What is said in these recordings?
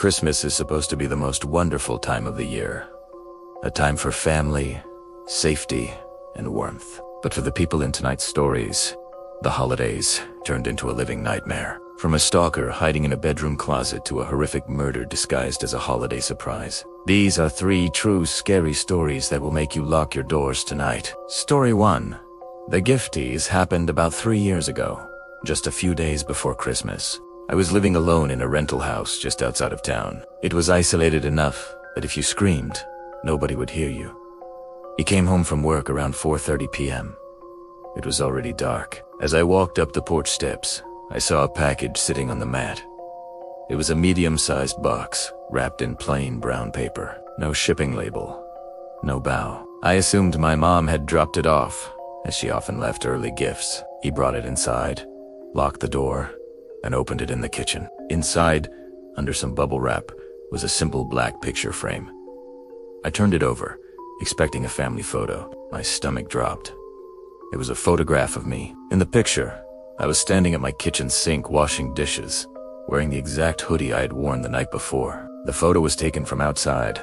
Christmas is supposed to be the most wonderful time of the year. A time for family, safety, and warmth. But for the people in tonight's stories, the holidays turned into a living nightmare. From a stalker hiding in a bedroom closet to a horrific murder disguised as a holiday surprise. These are 3 true scary stories that will make you lock your doors tonight. Story 1. The Gifties happened about 3 years ago, just a few days before Christmas. I was living alone in a rental house just outside of town. It was isolated enough that if you screamed, nobody would hear you. He came home from work around 4:30 p.m. It was already dark. As I walked up the porch steps, I saw a package sitting on the mat. It was a medium-sized box, wrapped in plain brown paper. No shipping label, no bow. I assumed my mom had dropped it off, as she often left early gifts. He brought it inside, locked the door, and opened it in the kitchen. Inside, under some bubble wrap, was a simple black picture frame. I turned it over, expecting a family photo. My stomach dropped. It was a photograph of me. In the picture, I was standing at my kitchen sink washing dishes, wearing the exact hoodie I had worn the night before. The photo was taken from outside,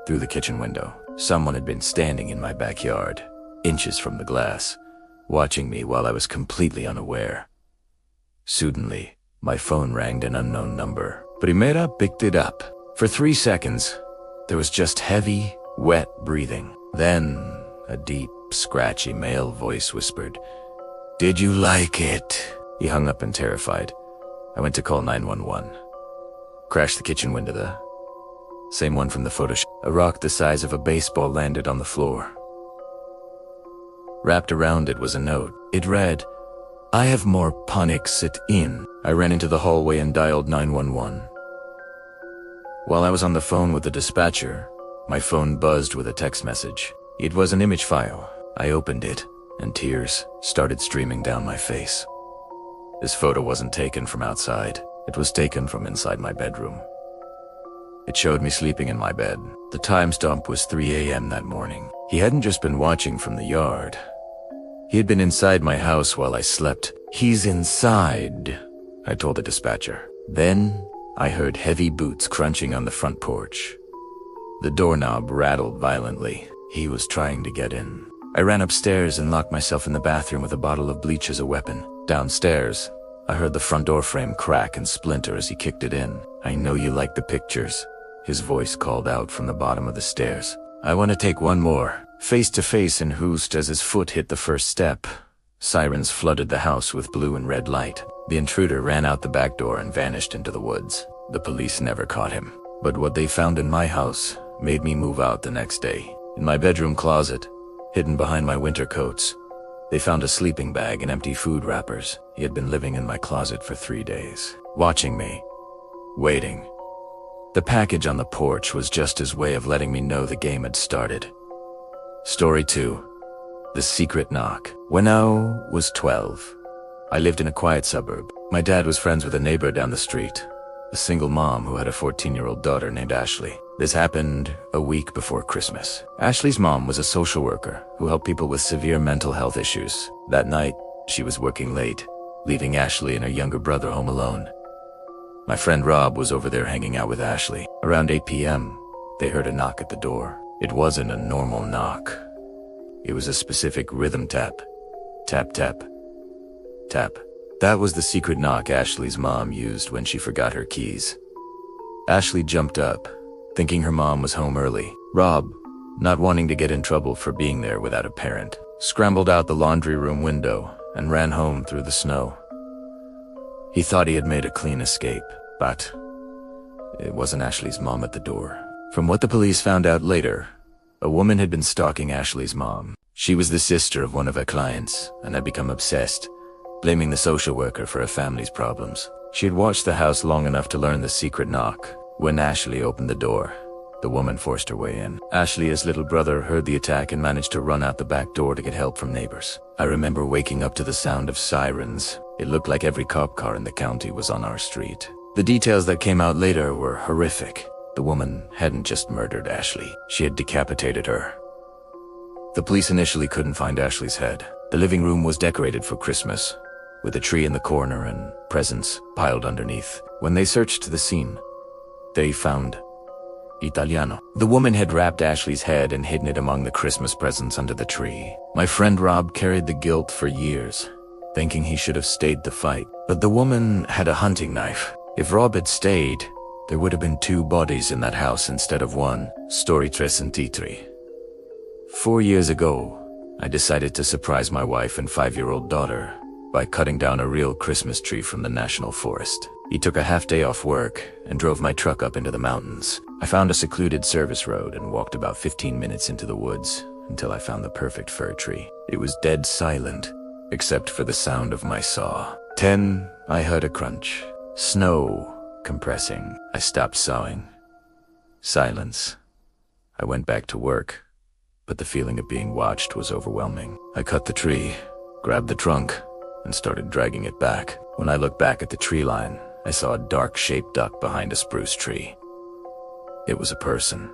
through the kitchen window. Someone had been standing in my backyard, inches from the glass, watching me while I was completely unaware. Suddenly, my phone rang an unknown number. Primera picked it up. For 3 seconds, there was just heavy, wet breathing. Then, a deep, scratchy male voice whispered, "Did you like it?" He hung up and terrified. I went to call 911. Crashed the kitchen window, the same one from the photo shoot. A rock the size of a baseball landed on the floor. Wrapped around it was a note. It read, "I have more panics at in." I ran into the hallway and dialed 911. While I was on the phone with the dispatcher, my phone buzzed with a text message. It was an image file. I opened it, and tears started streaming down my face. This photo wasn't taken from outside. It was taken from inside my bedroom. It showed me sleeping in my bed. The timestamp was 3 a.m. that morning. He hadn't just been watching from the yard. He had been inside my house while I slept. "He's inside," I told the dispatcher. Then, I heard heavy boots crunching on the front porch. The doorknob rattled violently. He was trying to get in. I ran upstairs and locked myself in the bathroom with a bottle of bleach as a weapon. Downstairs, I heard the front door frame crack and splinter as he kicked it in. "I know you like the pictures," his voice called out from the bottom of the stairs. "I want to take one more." Face to face and hoosed as his foot hit the first step. Sirens flooded the house with blue and red light. The intruder ran out the back door and vanished into the woods. The police never caught him. But what they found in my house made me move out the next day. In my bedroom closet, hidden behind my winter coats, they found a sleeping bag and empty food wrappers. He had been living in my closet for 3 days, watching me, waiting. The package on the porch was just his way of letting me know the game had started. Story 2. The Secret Knock. When I was 12, I lived in a quiet suburb. My dad was friends with a neighbor down the street, a single mom who had a 14-year-old daughter named Ashley. This happened a week before Christmas. Ashley's mom was a social worker who helped people with severe mental health issues. That night, she was working late, leaving Ashley and her younger brother home alone. My friend Rob was over there hanging out with Ashley. Around 8 p.m., they heard a knock at the door. It wasn't a normal knock. It was a specific rhythm tap. Tap, tap, tap. That was the secret knock Ashley's mom used when she forgot her keys. Ashley jumped up, thinking her mom was home early. Rob, not wanting to get in trouble for being there without a parent, scrambled out the laundry room window and ran home through the snow. He thought he had made a clean escape, but it wasn't Ashley's mom at the door. From what the police found out later, a woman had been stalking Ashley's mom. She was the sister of one of her clients and had become obsessed, blaming the social worker for her family's problems. She had watched the house long enough to learn the secret knock. When Ashley opened the door, the woman forced her way in. Ashley's little brother heard the attack and managed to run out the back door to get help from neighbors. I remember waking up to the sound of sirens. It looked like every cop car in the county was on our street. The details that came out later were horrific. The woman hadn't just murdered Ashley, she had decapitated her. The police initially couldn't find Ashley's head. The living room was decorated for Christmas, with a tree in the corner and presents piled underneath. When they searched the scene, They found Italiano. The woman had wrapped Ashley's head and hidden it among the Christmas presents under the tree. My friend Rob carried the guilt for years, thinking he should have stayed to fight. But the woman had a hunting knife. If Rob had stayed, there would have been 2 bodies in that house instead of 1. Story 33. 4 years ago, I decided to surprise my wife and 5-year-old daughter by cutting down a real Christmas tree from the national forest. He took a half-day off work and drove my truck up into the mountains. I found a secluded service road and walked about 15 minutes into the woods until I found the perfect fir tree. It was dead silent, except for the sound of my saw. 10, I heard a crunch. Snow compressing. I stopped sawing. Silence. I went back to work, but the feeling of being watched was overwhelming. I cut the tree, grabbed the trunk, and started dragging it back. When I looked back at the tree line, I saw a dark-shaped duck behind a spruce tree. It was a person.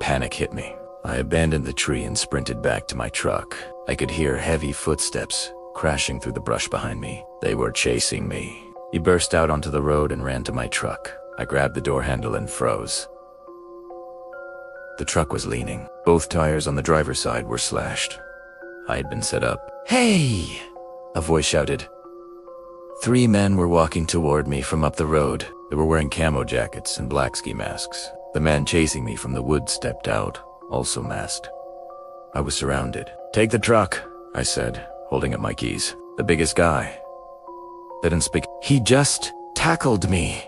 Panic hit me. I abandoned the tree and sprinted back to my truck. I could hear heavy footsteps crashing through the brush behind me. They were chasing me. He burst out onto the road and ran to my truck. I grabbed the door handle and froze. The truck was leaning. Both tires on the driver's side were slashed. I had been set up. "Hey!" a voice shouted. 3 men were walking toward me from up the road. They were wearing camo jackets and black ski masks. The man chasing me from the woods stepped out, also masked. I was surrounded. "Take the truck," I said, holding up my keys. The biggest guy didn't speak. "He just tackled me."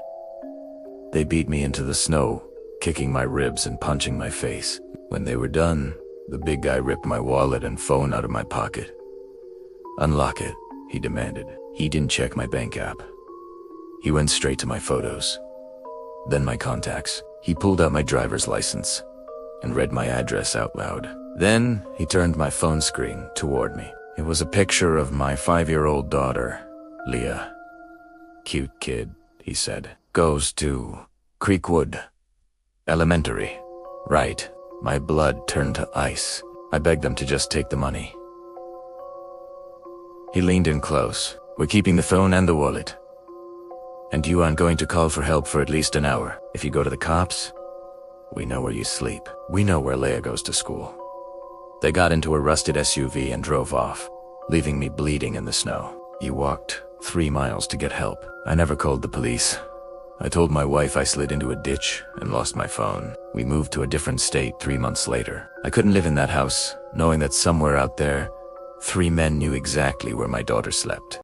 They beat me into the snow, kicking my ribs and punching my face. When they were done, the big guy ripped my wallet and phone out of my pocket. "Unlock it," he demanded. He didn't check my bank app. He went straight to my photos, then my contacts. He pulled out my driver's license and read my address out loud. Then he turned my phone screen toward me. It was a picture of my 5-year-old daughter, Leah. "Cute kid," he said. "Goes to Creekwood Elementary." Right. My blood turned to ice. I begged them to just take the money. He leaned in close. "We're keeping the phone and the wallet. And you aren't going to call for help for at least an hour. If you go to the cops, we know where you sleep. We know where Leia goes to school." They got into a rusted SUV and drove off, leaving me bleeding in the snow. He walked 3 miles to get help. I never called the police. I told my wife I slid into a ditch and lost my phone. We moved to a different state 3 months later. I couldn't live in that house, knowing that somewhere out there, 3 men knew exactly where my daughter slept.